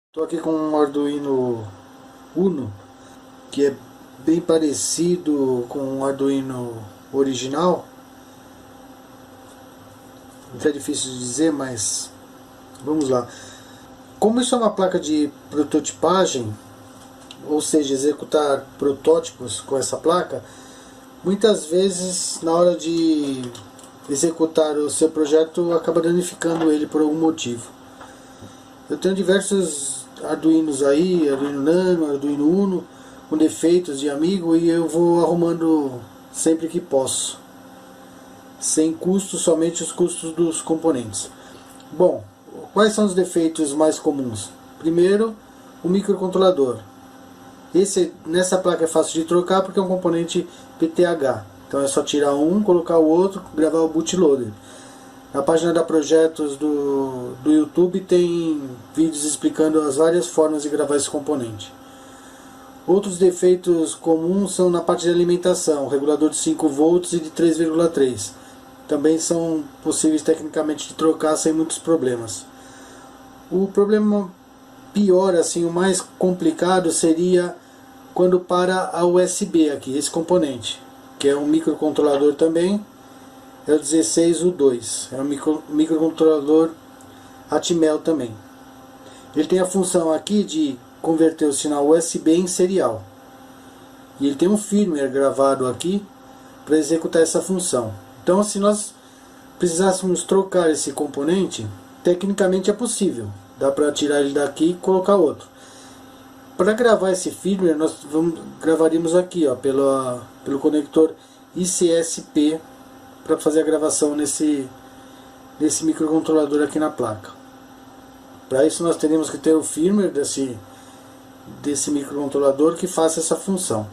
Estou aqui com um Arduino Uno, que é bem parecido com o Arduino original. Não é difícil de dizer, mas vamos lá. Como isso é uma placa de prototipagem, ou seja, executar protótipos com essa placa, muitas vezes na hora de executar o seu projeto acaba danificando ele por algum motivo. Eu tenho diversos Arduinos aí, Arduino Nano, Arduino Uno, com defeitos de amigo, e eu vou arrumando sempre que posso, sem custo, somente os custos dos componentes. Bom, quais são os defeitos mais comuns? Primeiro, o microcontrolador. Nessa placa é fácil de trocar porque é um componente PTH, então é só tirar um, colocar o outro, gravar o bootloader. Na página da Projetos do YouTube tem vídeos explicando as várias formas de gravar esse componente. Outros defeitos comuns são na parte de alimentação, regulador de 5 volts e de 3,3. Também são possíveis tecnicamente de trocar sem muitos problemas. O problema pior, assim, o mais complicado seria quando para a USB aqui, esse componente, que é um microcontrolador também. É o 16U2, é um microcontrolador Atmel também. Ele tem a função aqui de converter o sinal USB em serial. E ele tem um firmware gravado aqui para executar essa função. Então, se nós precisássemos trocar esse componente, tecnicamente é possível. Dá para tirar ele daqui e colocar outro. Para gravar esse firmware, nós gravaríamos aqui, ó, pelo conector ICSP, para fazer a gravação nesse microcontrolador aqui na placa. Para isso nós teríamos que ter o firmware desse microcontrolador que faça essa função.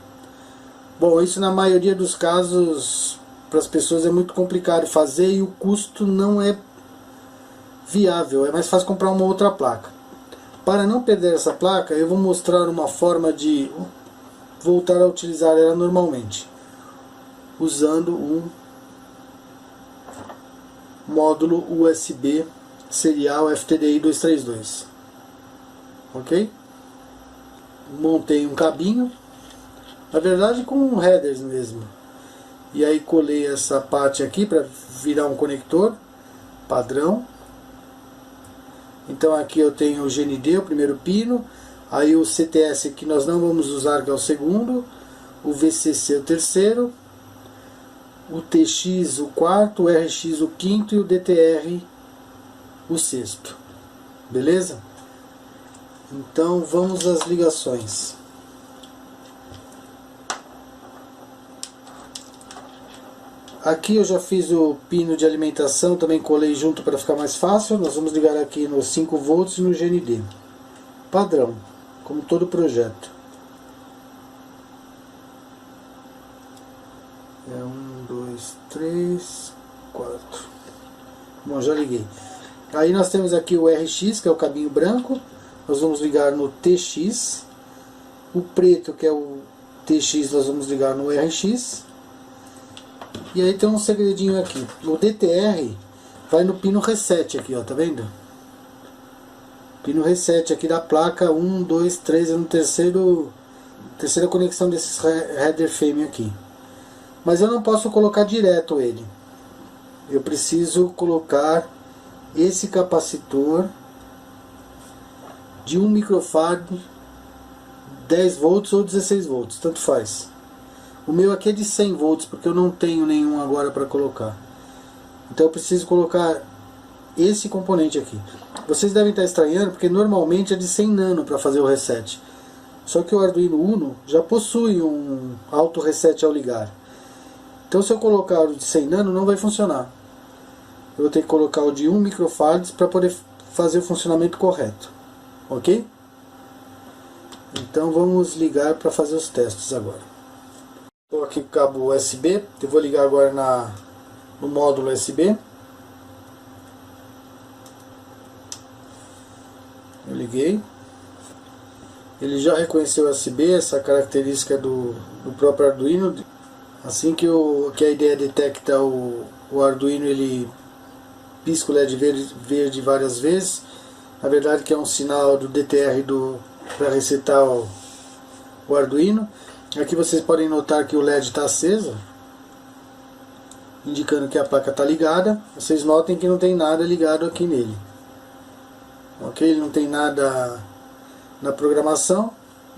Bom, isso na maioria dos casos para as pessoas é muito complicado fazer e o custo não é viável, é mais fácil comprar uma outra placa. Para não perder essa placa, eu vou mostrar uma forma de voltar a utilizar ela normalmente, usando um módulo USB serial FTDI 232. Ok? Montei um cabinho, na verdade com headers mesmo, e aí colei essa parte aqui para virar um conector padrão. Então aqui eu tenho o GND, o primeiro pino, aí o CTS que nós não vamos usar, que é o segundo, o VCC o terceiro, o TX o quarto, o RX o quinto e o DTR o sexto. Beleza? Então vamos às ligações. Aqui eu já fiz o pino de alimentação, também colei junto para ficar mais fácil. Nós vamos ligar aqui no 5 volts e no GND. Padrão, como todo projeto. É 1, 2, 3, 4. Bom, já liguei. Aí nós temos aqui o RX, que é o cabinho branco. Nós vamos ligar no TX. O preto, que é o TX, nós vamos ligar no RX. E aí tem um segredinho aqui. O DTR vai no pino reset aqui, ó, tá vendo? Pino reset aqui da placa 1, 2, 3, é no terceira conexão desses header frame aqui. Mas eu não posso colocar direto ele. Eu preciso colocar esse capacitor de 1 microfarad, 10 volts ou 16 volts, tanto faz. O meu aqui é de 100 volts, porque eu não tenho nenhum agora para colocar. Então eu preciso colocar esse componente aqui. Vocês devem estar estranhando, porque normalmente é de 100 nano para fazer o reset. Só que o Arduino Uno já possui um auto reset ao ligar. Então se eu colocar o de 100 nano não vai funcionar. Eu vou ter que colocar o de 1 microfarad para poder fazer o funcionamento correto. Ok? Então vamos ligar para fazer os testes agora. Estou aqui com o cabo USB, eu vou ligar agora no módulo USB. Eu liguei. Ele já reconheceu o USB, essa característica do próprio Arduino. Assim que a IDE detecta o Arduino, ele pisca o LED verde várias vezes. Na verdade que é um sinal do DTR para resetar o Arduino. Aqui vocês podem notar que o LED está aceso, indicando que a placa está ligada. Vocês notem que não tem nada ligado aqui nele. Ok? Ele não tem nada na programação.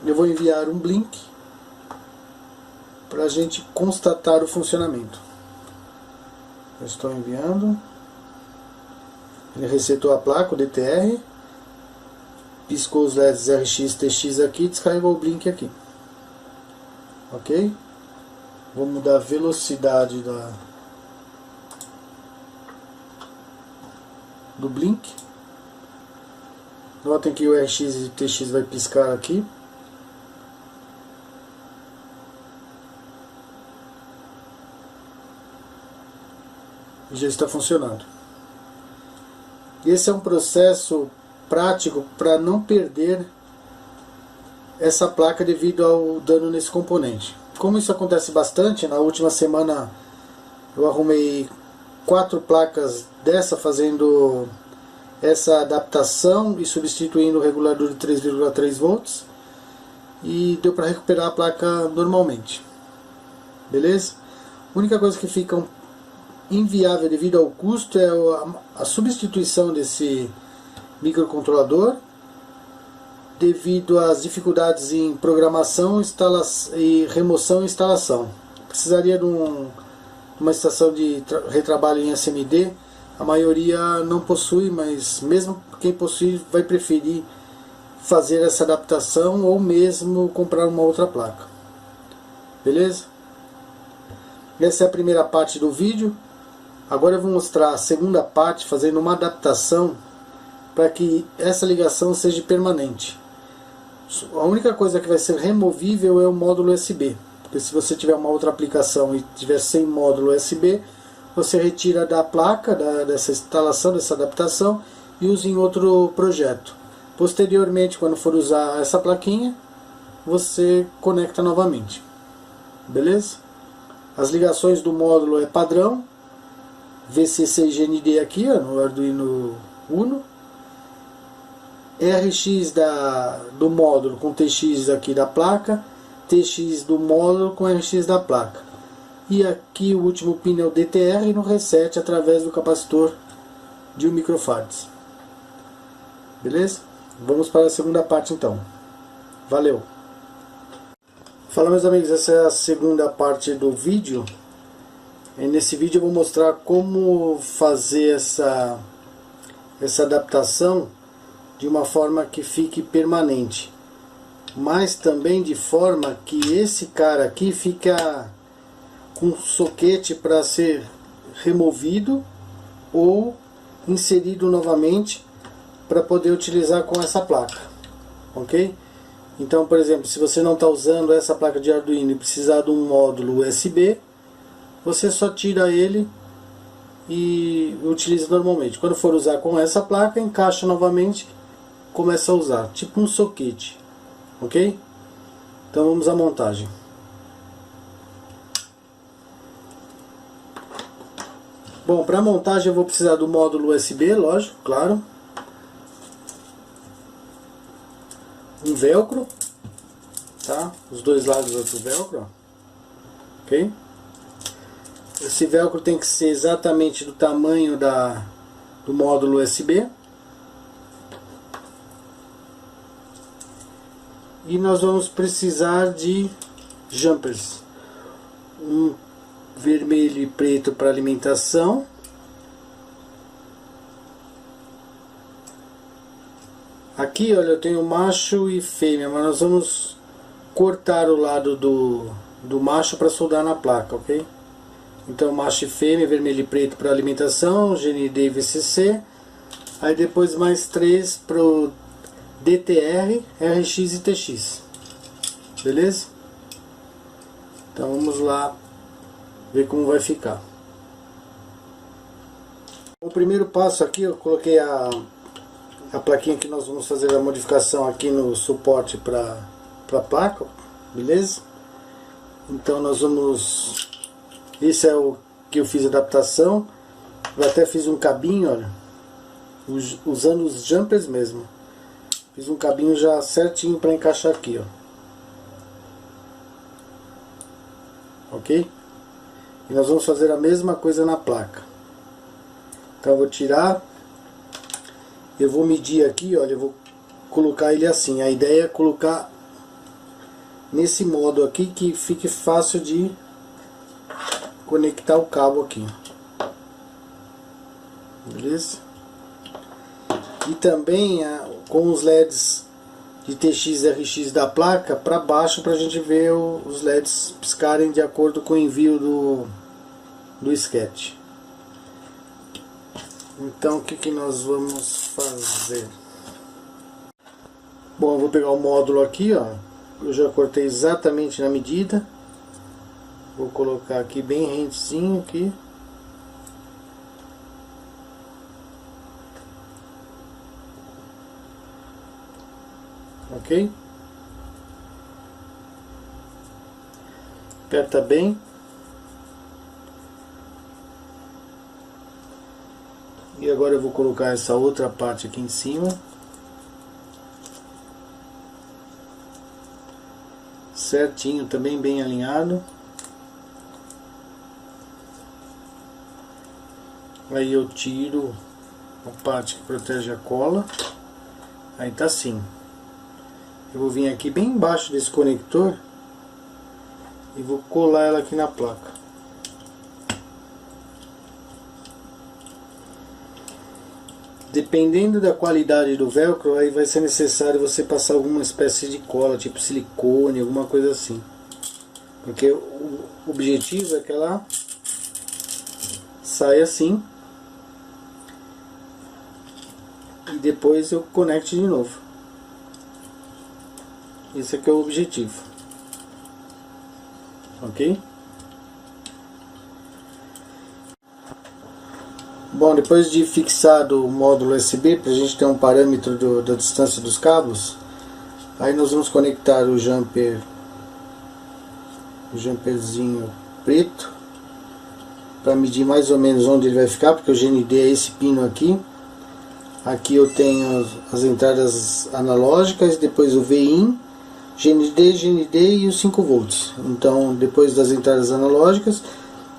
Eu vou enviar um blink para a gente constatar o funcionamento. Eu estou enviando. Ele resetou a placa, o DTR. Piscou os LEDs RX, TX aqui e descarregou o blink aqui. Ok? Vou mudar a velocidade do blink. Notem que o RX e o TX vai piscar aqui. E já está funcionando. Esse é um processo prático para não perder essa placa devido ao dano nesse componente. Como isso acontece bastante, na última semana eu arrumei 4 placas dessa fazendo essa adaptação e substituindo o regulador de 3,3 volts e deu para recuperar a placa normalmente. Beleza? A única coisa que fica inviável devido ao custo é a substituição desse microcontrolador devido às dificuldades em programação e remoção e instalação. Precisaria de uma estação de retrabalho em SMD. A maioria não possui, mas mesmo quem possui vai preferir fazer essa adaptação ou mesmo comprar uma outra placa. Beleza? Essa é a primeira parte do vídeo. Agora eu vou mostrar a segunda parte fazendo uma adaptação para que essa ligação seja permanente. A única coisa que vai ser removível é o módulo USB, porque se você tiver uma outra aplicação e tiver sem módulo USB, você retira da placa, dessa instalação, dessa adaptação e usa em outro projeto. Posteriormente, quando for usar essa plaquinha, você conecta novamente. Beleza? As ligações do módulo é padrão, VCC e GND aqui, ó, no Arduino Uno. RX do módulo com TX aqui da placa, TX do módulo com RX da placa. E aqui o último pin é o DTR no reset através do capacitor de 1 microfarads. Beleza? Vamos para a segunda parte então. Valeu! Fala meus amigos, essa é a segunda parte do vídeo. E nesse vídeo eu vou mostrar como fazer essa adaptação de uma forma que fique permanente, mas também de forma que esse cara aqui fica com soquete para ser removido ou inserido novamente para poder utilizar com essa placa, ok? Então, por exemplo, se você não está usando essa placa de Arduino e precisar de um módulo USB, você só tira ele e utiliza normalmente. Quando for usar com essa placa, encaixa novamente, começa a usar, tipo um soquete, ok? Então vamos à montagem. Bom, para a montagem eu vou precisar do módulo USB, lógico, claro. Um velcro, tá? Os dois lados do velcro, ó. Ok? Esse velcro tem que ser exatamente do tamanho do módulo USB. E nós vamos precisar de jumpers. Um vermelho e preto para alimentação. Aqui, olha, eu tenho macho e fêmea, mas nós vamos cortar o lado do macho para soldar na placa, ok? Então macho e fêmea, vermelho e preto para alimentação, GND e VCC. Aí depois mais 3 para o DTR, RX e TX. Beleza? Então vamos lá ver como vai ficar. O primeiro passo aqui, eu coloquei a plaquinha que nós vamos fazer a modificação aqui no suporte para a placa, beleza? Então nós vamos, esse é o que eu fiz a adaptação. Eu até fiz um cabinho, olha, usando os jumpers mesmo. Fiz um cabinho já certinho para encaixar aqui, ó. Ok? E nós vamos fazer a mesma coisa na placa. Então eu vou tirar, eu vou medir aqui, olha, eu vou colocar ele assim. A ideia é colocar nesse modo aqui que fique fácil de conectar o cabo aqui. Beleza? E também com os LEDs de TX e RX da placa para baixo, para a gente ver os LEDs piscarem de acordo com o envio do sketch. Então o que nós vamos fazer? Bom, eu vou pegar o módulo aqui, ó. Eu já cortei exatamente na medida. Vou colocar aqui bem rentezinho aqui. Ok? Aperta bem. E agora eu vou colocar essa outra parte aqui em cima. Certinho, também bem alinhado. Aí eu tiro a parte que protege a cola. Aí tá assim. Eu vou vir aqui bem embaixo desse conector e vou colar ela aqui na placa. Dependendo da qualidade do velcro, aí vai ser necessário você passar alguma espécie de cola, tipo silicone, alguma coisa assim. Porque o objetivo é que ela saia assim e depois eu conecte de novo. Esse aqui é o objetivo. Ok? Bom, depois de fixado o módulo USB, para a gente ter um parâmetro da distância dos cabos, aí nós vamos conectar o jumperzinho preto, para medir mais ou menos onde ele vai ficar, porque o GND é esse pino aqui. Aqui eu tenho as entradas analógicas, depois o VIN, GND e os 5 volts. Então, depois das entradas analógicas,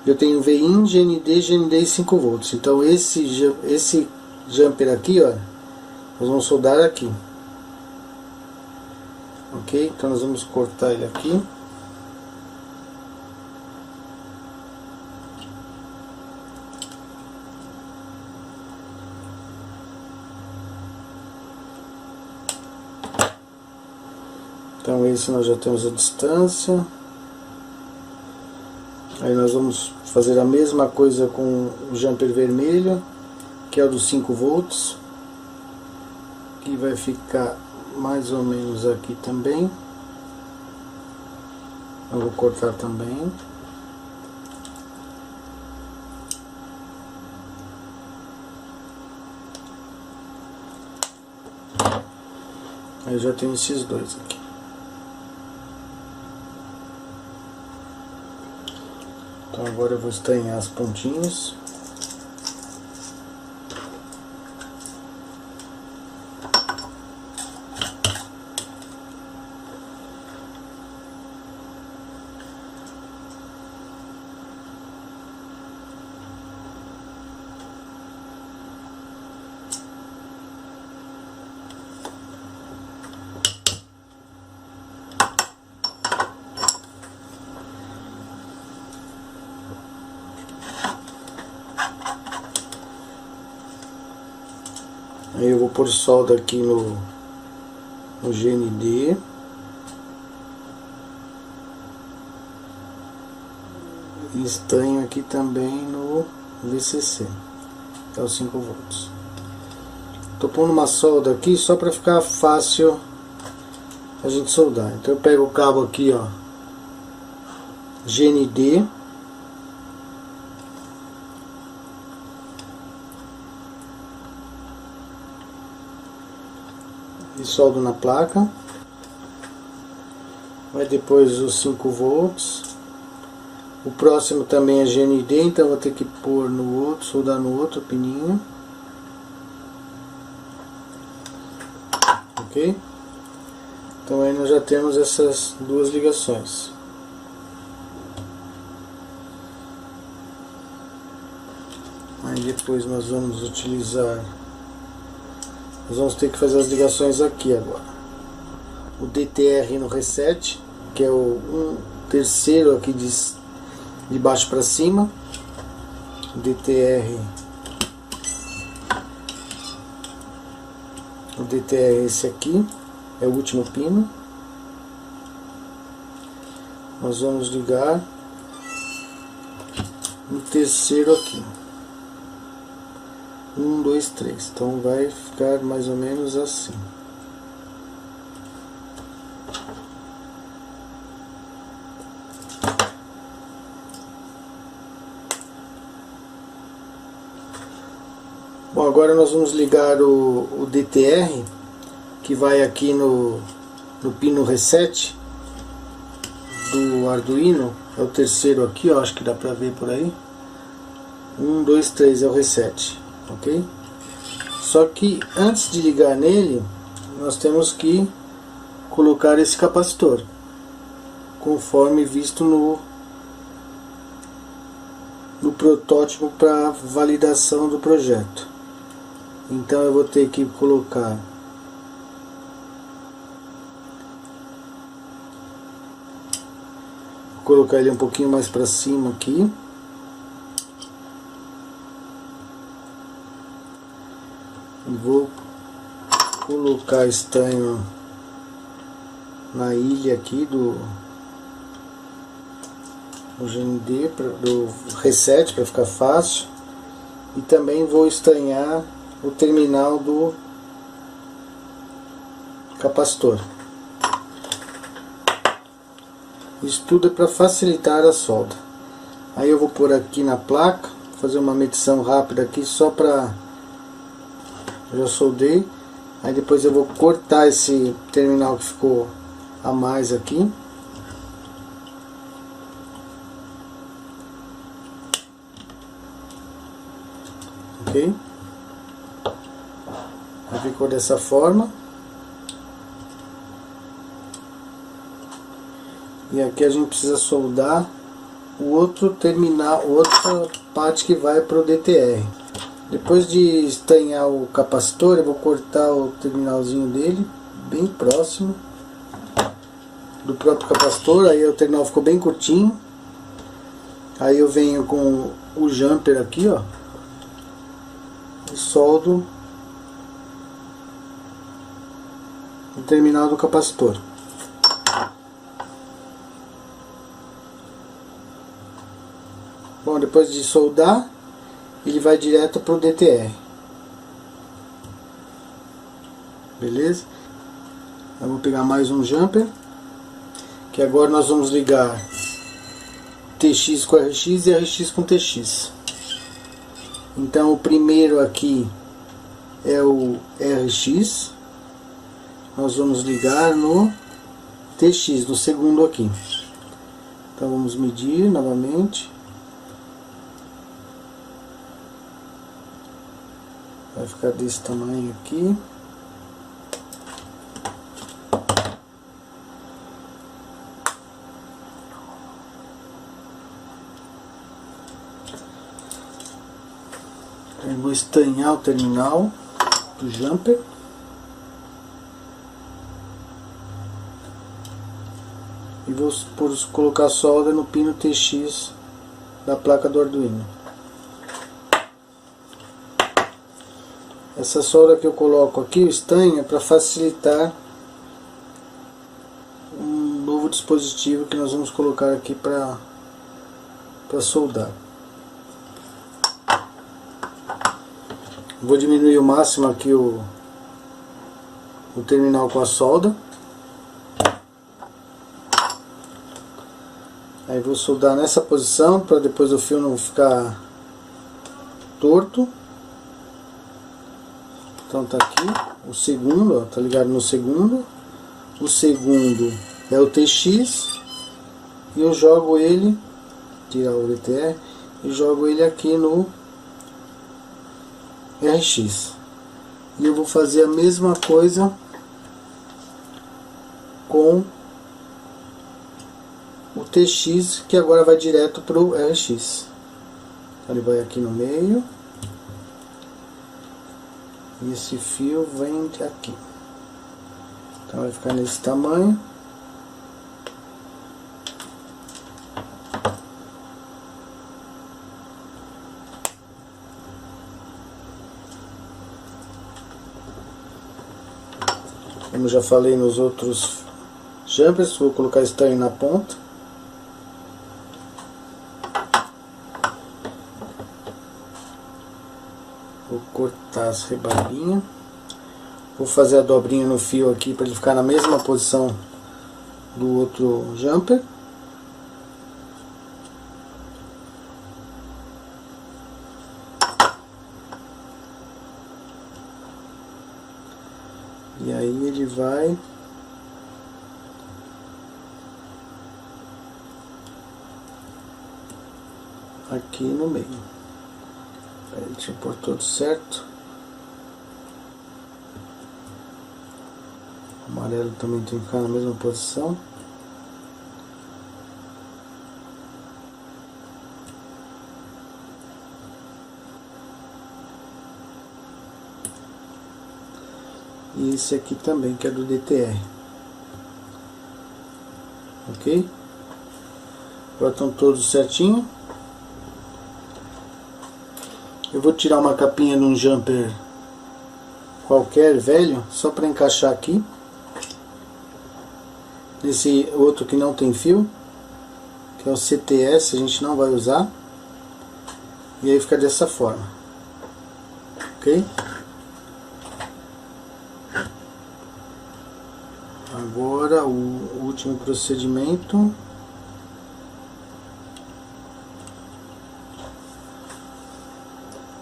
eu tenho VIN, GND e 5 volts. Então esse jumper aqui, ó, nós vamos soldar aqui. Ok? Então nós vamos cortar ele aqui. Então esse nós já temos a distância. Aí nós vamos fazer a mesma coisa com o jumper vermelho, que é o dos 5 volts, que vai ficar mais ou menos aqui também. Eu vou cortar também. Aí eu já tenho esses dois aqui. Então agora eu vou estranhar as pontinhas. Aí eu vou pôr solda aqui no GND. E estanho aqui também no VCC, que é os 5 volts. Tô pondo uma solda aqui só para ficar fácil a gente soldar. Então eu pego o cabo aqui, ó, GND. e soldo na placa. Vai depois os 5 volts. O próximo também é GND, então vou ter que pôr no outro, soldar no outro pininho. Ok? Então aí nós já temos essas duas ligações. Aí depois nós vamos utilizar, nós vamos ter que fazer as ligações aqui agora. O DTR no reset, que é o 1/3 aqui de baixo para cima. O DTR é esse aqui, é o último pino. Nós vamos ligar no 3º aqui. 1, 2, 3. Então vai ficar mais ou menos assim. Bom, agora nós vamos ligar o DTR, que vai aqui no pino reset do Arduino. É o 3º aqui, ó, acho que dá pra ver por aí. 1, 2, 3 é o reset, ok? Só que antes de ligar nele, nós temos que colocar esse capacitor, conforme visto no protótipo para validação do projeto. Então eu vou ter que colocar ele um pouquinho mais para cima aqui. E vou colocar estanho na ilha aqui do GND, do reset, para ficar fácil. E também vou estanhar o terminal do capacitor. Isso tudo é para facilitar a solda. Aí eu vou pôr aqui na placa, fazer uma medição rápida aqui só para... Já soldei. Aí depois eu vou cortar esse terminal que ficou a mais aqui. Ok? Aí ficou dessa forma. E aqui a gente precisa soldar o outro terminal, outra parte que vai para o DTR. Depois de estanhar o capacitor, eu vou cortar o terminalzinho dele bem próximo do próprio capacitor. Aí o terminal ficou bem curtinho. Aí eu venho com o jumper aqui, ó, e soldo o terminal do capacitor. Bom, depois de soldar, ele vai direto para o DTR. Beleza? Eu vou pegar mais um jumper, que agora nós vamos ligar TX com RX e RX com TX. Então o primeiro aqui é o RX. Nós vamos ligar no TX, no segundo aqui. Então vamos medir novamente. Vai ficar desse tamanho aqui. Eu vou estanhar o terminal do jumper. E vou colocar solda no pino TX da placa do Arduino. Essa solda que eu coloco aqui, o estanho, é para facilitar um novo dispositivo que nós vamos colocar aqui para soldar. Vou diminuir o máximo aqui o terminal com a solda. Aí vou soldar nessa posição para depois o fio não ficar torto. Então tá aqui o segundo, ó, tá ligado no segundo. O segundo é o TX e eu jogo ele, tirar o DTR e jogo ele aqui no RX. E eu vou fazer a mesma coisa com o TX, que agora vai direto para o RX. Então ele vai aqui no meio e esse fio vem aqui. Então vai ficar nesse tamanho. Como já falei nos outros jumpers, vou colocar esse na ponta. Vou cortar as rebarbinhas. Vou fazer a dobrinha no fio aqui para ele ficar na mesma posição do outro jumper. E aí ele vai aqui no meio. Deixa eu pôr tudo certo. O amarelo também tem que ficar na mesma posição. E esse aqui também, que é do DTR. Ok? Agora estão todos certinho. Eu vou tirar uma capinha de um jumper qualquer velho, só para encaixar aqui. Nesse outro que não tem fio, que é o CTS, a gente não vai usar. E aí fica dessa forma. Ok? Agora o último procedimento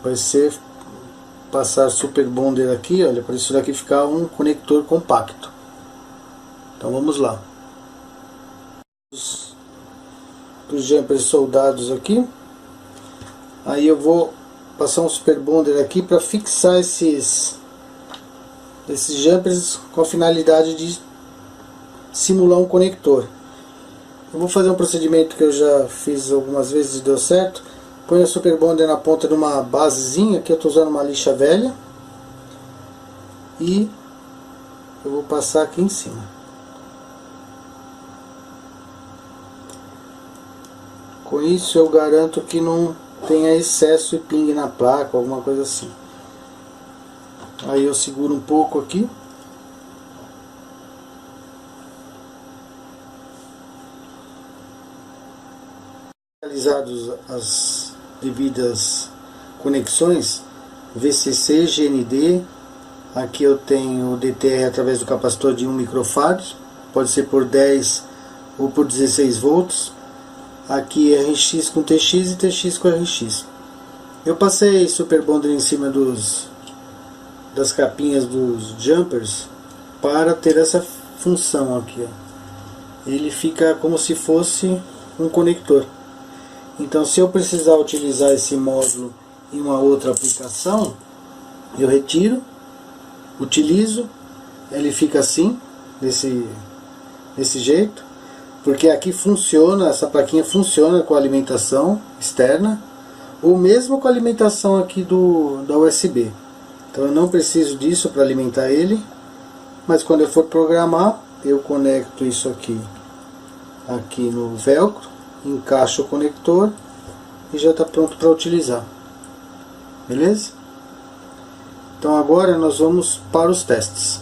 vai ser passar super bonder aqui, olha, para isso daqui ficar um conector compacto. Então vamos lá. Os jumpers soldados aqui. Aí eu vou passar um super bonder aqui para fixar esses jumpers com a finalidade de simular um conector. Eu vou fazer um procedimento que eu já fiz algumas vezes e deu certo. Põe o super bonder na ponta de uma basezinha, que eu estou usando uma lixa velha, e eu vou passar aqui em cima. Com isso eu garanto que não tenha excesso e pingue na placa, alguma coisa assim. Aí eu seguro um pouco aqui. Realizados as devidas conexões, VCC, GND, aqui eu tenho o DTR através do capacitor de 1 microfarad, pode ser por 10 ou por 16 volts, aqui RX com TX e TX com RX. Eu passei super bonder em cima das capinhas dos jumpers para ter essa função aqui, ó. Ele fica como se fosse um conector. Então, se eu precisar utilizar esse módulo em uma outra aplicação, eu retiro, utilizo, ele fica assim, desse jeito, porque aqui funciona, essa plaquinha funciona com a alimentação externa, ou mesmo com a alimentação aqui da USB. Então eu não preciso disso para alimentar ele, mas quando eu for programar, eu conecto isso aqui no velcro, encaixo o conector e já está pronto para utilizar. Beleza? Então agora nós vamos para os testes.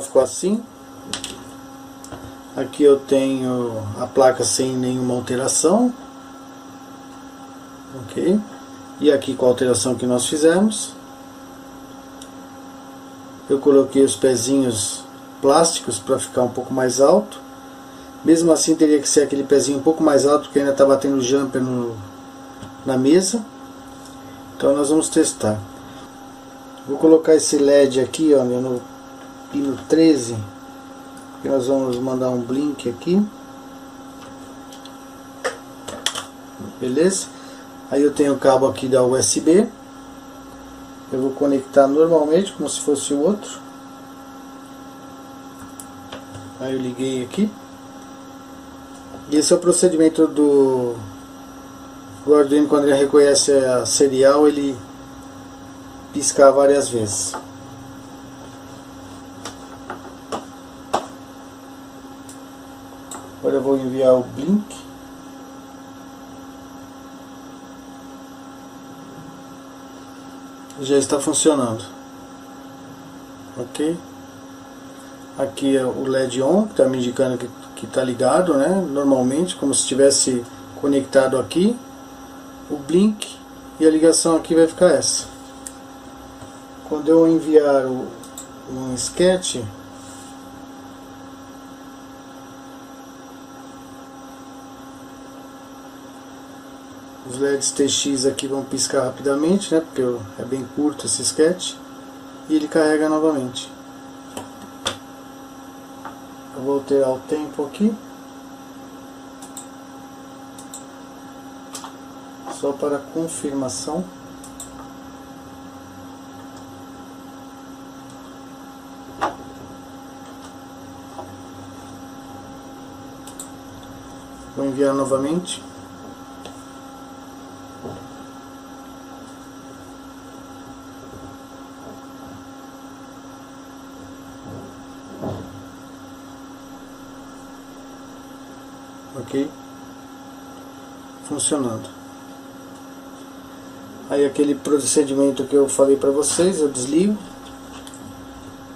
Ficou assim. Aqui eu tenho a placa sem nenhuma alteração. Ok? E aqui com a alteração que nós fizemos. Eu coloquei os pezinhos plásticos para ficar um pouco mais alto. Mesmo assim teria que ser aquele pezinho um pouco mais alto, porque ainda está batendo o jumper na mesa. Então nós vamos testar. Vou colocar esse LED aqui, ó, no pino 13, que nós vamos mandar um blink aqui. Beleza? Aí eu tenho o cabo aqui da USB. Eu vou conectar normalmente, como se fosse o outro. Aí eu liguei aqui. E esse é o procedimento do Arduino. Quando ele reconhece a serial, ele pisca várias vezes. Agora eu vou enviar o blink. Já está funcionando. Ok? Aqui é o LED on, que está me indicando que está ligado, né? Normalmente, como se estivesse conectado aqui. O blink e a ligação aqui vai ficar essa. Quando eu enviar um sketch, os LEDs TX aqui vão piscar rapidamente, né? Porque é bem curto esse sketch. E ele carrega novamente. Eu vou alterar o tempo aqui. Só para confirmação. Vou enviar novamente. Ok? Funcionando. Aí aquele procedimento que eu falei para vocês, eu desligo.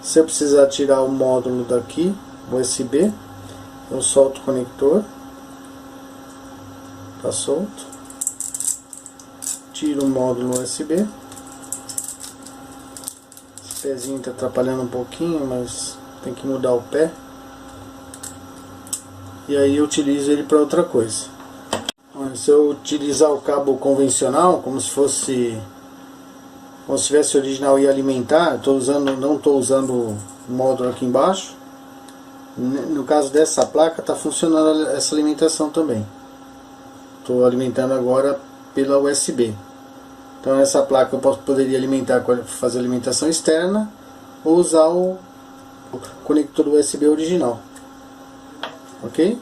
Se eu precisar tirar o módulo daqui, USB, eu solto o conector. Tá solto. Tiro o módulo USB. Esse pezinho tá atrapalhando um pouquinho, mas tem que mudar o pé. E aí eu utilizo ele para outra coisa. Se eu utilizar o cabo convencional, como se tivesse original e alimentar, não estou usando o módulo aqui embaixo. No caso dessa placa está funcionando essa alimentação também. Estou alimentando agora pela USB. Então essa placa eu poderia alimentar, fazer alimentação externa, ou usar o conector USB original. Ok?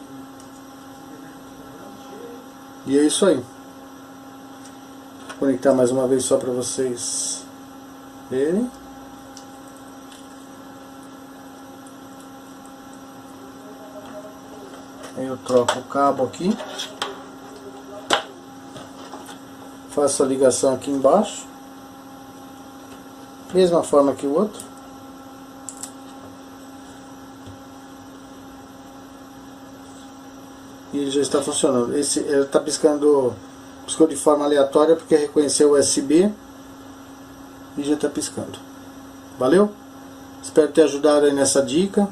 E é isso aí. Vou conectar mais uma vez só para vocês verem. Aí eu troco o cabo aqui. Faço a ligação aqui embaixo. Mesma forma que o outro. E ele já está funcionando. Esse está piscou de forma aleatória porque reconheceu o USB e já está piscando. Valeu? Espero ter ajudado aí nessa dica.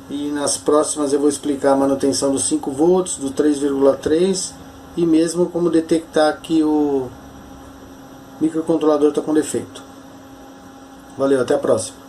E nas próximas eu vou explicar a manutenção dos 5 volts, do 3,3 e mesmo como detectar que o microcontrolador está com defeito. Valeu, até a próxima.